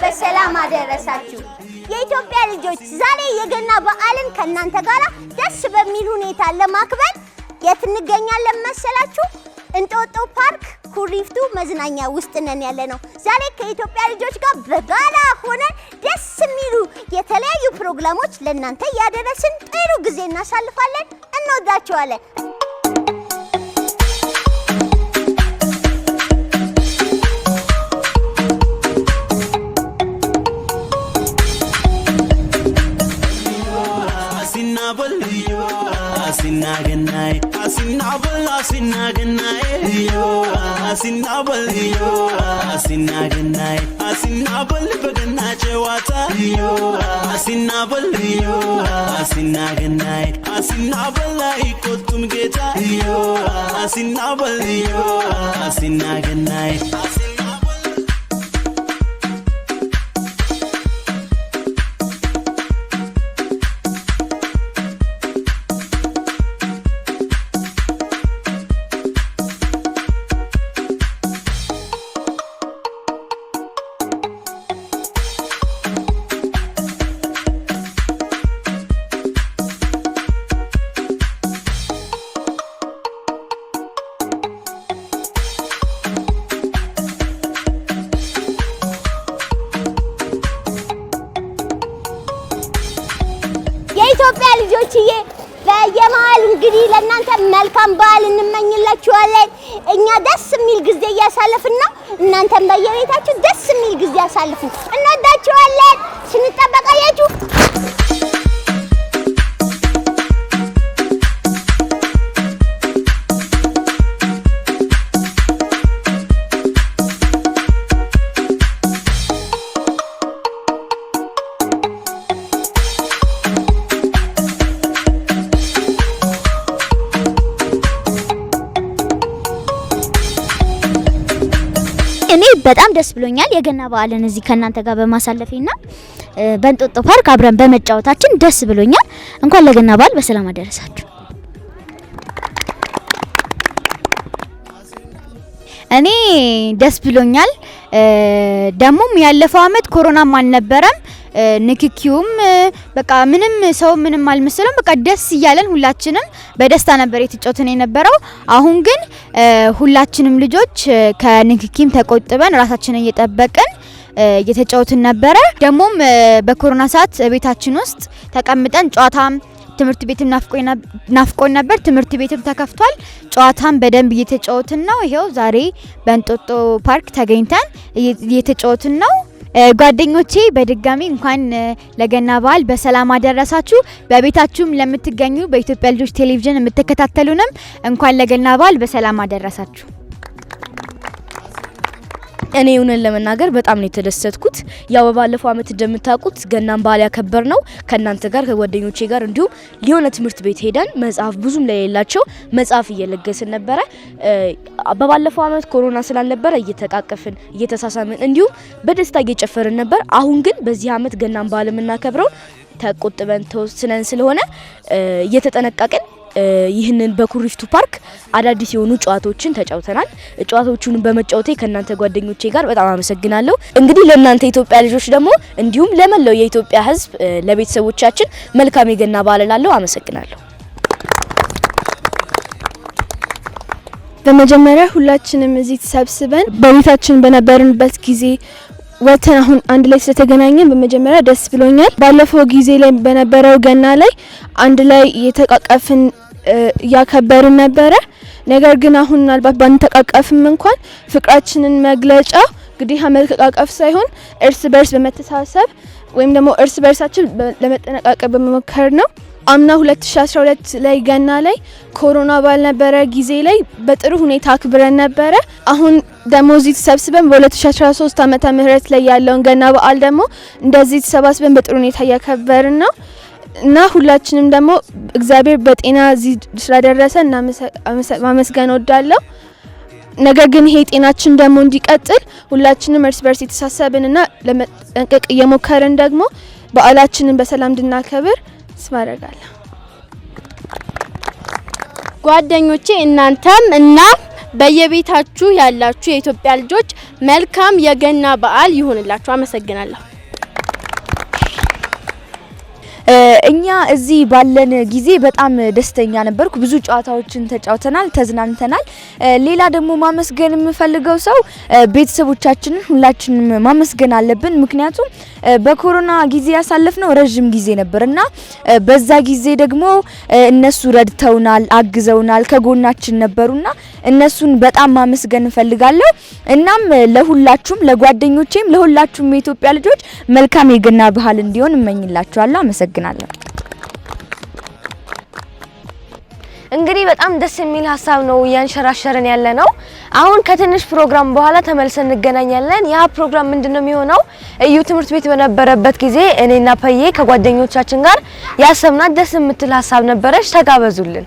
በሰላም አደረሳችሁ የኢትዮጵያ ልጆች ዛሬ የገና በዓልን ከናንተ ጋራ ደስ በሚል ሁኔታ ለማክበር የት እንገኛለን መሰላችሁ እንጦጦ ፓርክ ኩሪፍቱ መዝናኛ ውስጥ ነን ያለነው ዛሬ ከኢትዮጵያ ልጆች ጋር በጋራ ሆነን ደስ የሚሉ የተለያዩ ፕሮግራሞች ለናንተ ያደረስን ጥሩ ጊዜ እናሳልፋለን እንወዳችኋለን Asinaganai, yo, asinabal, yo, asinaganai, asinabal, baganache wata, yo, asinabal, yo, asinaganai, asinabal, ikotum geta, yo, asinabal, yo, asinaganai. የኢትዮጵያ ልጆችዬ በየማል እንግዲህ ለእናንተ መልካም በዓል እንመኝላችኋለን እኛ ደስ የሚል ጊዜ ያሳልፍና እናንተም በየቤታችሁ ደስ የሚል ጊዜ ያሳልፉ እንወዳችኋለን ስንጠበቃያችሁ እኔ በጣም ደስ ብሎኛል የገና በዓልን እዚህ ከናንተ ጋር በማሳለፌና በእንጦጦ ፓርክ አብረን በመጫወታችን ደስ ብሎኛል እንኳን ለገና በዓል በሰላም አደረሳችሁ እኔ ደስ ብሎኛል ደሞም ያለፈው አመት ኮሮናም አልነበረም ንክኪውም በቃ ምንም ሰው ምንም አልመሰለም በቃ ደስ ይያለን ሁላችንም በደስታ ነበር የተጫወተን የነበረው አሁን ግን ሁላችንም ልጆች ከንክኪም ተቆጥበን ራሳችንን እየጠበቅን እየተጫወትን ነበር ደሞም በኮሮና ሰዓት ቤታችን ውስጥ ተቀምጠን ጨዋታም ትምህርት ቤትም ናፍቆን ነበር ትምህርት ቤትም ተከፍቷል ጨዋታም በደንብ እየተጫወትን ነው ይሄው ዛሬ በእንጦጦ ፓርክ ተገኝተን እየተጫወትን ነው ጓደኞቼ በድጋሚ እንኳን ለገና በዓል በሰላም አደረሳችሁ በቤታችሁም ለምትገኙ በኢትዮጵያ ልጆች ቴሌቪዥን የምትከታተሉንም እንኳን ለገና በዓል በሰላም አደረሳችሁ እኔ ኡነን ለመናገር በጣም ነው የተደሰትኩት ያው ባለፈው አመት እንደምታውቁት ገናን በዓል ያከበርነው ከናንተ ጋር ከጓደኞቼ ጋር እንዲሁ ሊሆነ ትምህርት ቤት ሄደን መጽሐፍ ብዙም ለሌላቸው መጽሐፍ እየለገስን ነበር በባለፈው አመት ኮሮና ስላልነበረ እየተቃቀፍን እየተሳሳምን እንዲሁ በደስታ እየጨፈርን ነበር አሁን ግን በዚህ አመት ገናን በዓል የምናከብረው ተቆጥበን ተወስነን ስለሆነ እየተጠነቀቅን ይህንን በኩሪፍቱ ፓርክ አዳዲስ የሆኑ ጨዋታዎችን ተጫውተናል ጨዋታዎቹን በመጫወቴ ከናንተ ጓደኞቼ ጋር በጣም አመሰግናለሁ እንግዲህ ለእናንተ ኢትዮጵያ ልጆች ደግሞ እንዲሁም ለመላው የኢትዮጵያ ህዝብ ለቤተሰቦቻችን መልካም የገና በዓል ላለው አመሰግናለሁ በመጀመሪያ ሁላችንም እዚህ ተሰብስበን በቤታችን በነበርንበት ጊዜ ወተን አሁን አንድ ላይ ስለተገናኘን በመጀመሪያ ደስ ብሎኛል። ባለፈው ጊዜ ላይ በነበረው ገና ላይ አንድ ላይ የተቃቀፍን ያከበርን ነበረ። ነገር ግን አሁን ምናልባት ባንተቃቀፍም እንኳን ፍቅራችንን መግለጫ ግዴታ መተቃቀፍ ሳይሆን እርስ በርስ በመተሳሰብ ወይም ደግሞ እርስ በርሳችን ለመጠነቃቀቅ በመሞከር ነው። አምና 2012 ላይ ገና ላይ ኮሮና ባልነበረ ጊዜ ላይ በጥሩ ሁኔታ አክብረን ነበረ። አሁን ደግሞ እዚህ ተሰብስበን በ2013 ዓመተ ምህረት ላይ ያለውን ገና በዓል ደግሞ እንደዚህ ተሰባስበን በጥሩ ሁኔታ እያከበርን ነው እና ሁላችንም ደግሞ እግዚአብሔር በጤና እዚህ ስላደረሰን ማመስገን ወዳለው። ነገር ግን ይሄ ጤናችን ደግሞ እንዲቀጥል ሁላችንም እርስ በርስ የተሳሰብንና ለመጠንቀቅ እየሞከርን ደግሞ በዓላችንን በሰላም እንድናከብር ስማረጋለሁ። ጓደኞቼ እናንተም እና በየቤታችሁ ያላችሁ የኢትዮጵያ ልጆች መልካም የገና በዓል ይሁንላችሁ። አመሰግናለሁ። እኛ እዚህ ባለን ጊዜ በጣም ደስተኛ ነበርኩ። ብዙ ጨዋታዎችን ተጫውተናል፣ ተዝናንተናል። ሌላ ደግሞ ማመስገን የምፈልገው ሰው ቤተሰቦቻችንን ሁላችንም ማመስገን አለብን። ምክንያቱም በኮሮና ጊዜ ያሳለፍነው ረጅም ጊዜ ነበርና በዛ ጊዜ ደግሞ እነሱ ረድተውናል፣ አግዘውናል፣ ከጎናችን ነበሩና እነሱን በጣም ማመስገን እፈልጋለሁ። እናም ለሁላችሁም ለጓደኞቼም ለሁላችሁም የኢትዮጵያ ልጆች መልካም የገና በዓል እንዲሆን እመኝላችኋለሁ። አመሰግናለሁ። እንግዲህ በጣም ደስ የሚል ሀሳብ ነው ያንሸራሸረን ያለ ነው። አሁን ከትንሽ ፕሮግራም በኋላ ተመልሰን እንገናኛለን። ያ ፕሮግራም ምንድነው የሚሆነው? እዩ ትምህርት ቤት በነበረበት ጊዜ እኔና ፐዬ ከጓደኞቻችን ጋር ያሰብናት ደስ የምትል ሀሳብ ነበረች። ተጋበዙልን።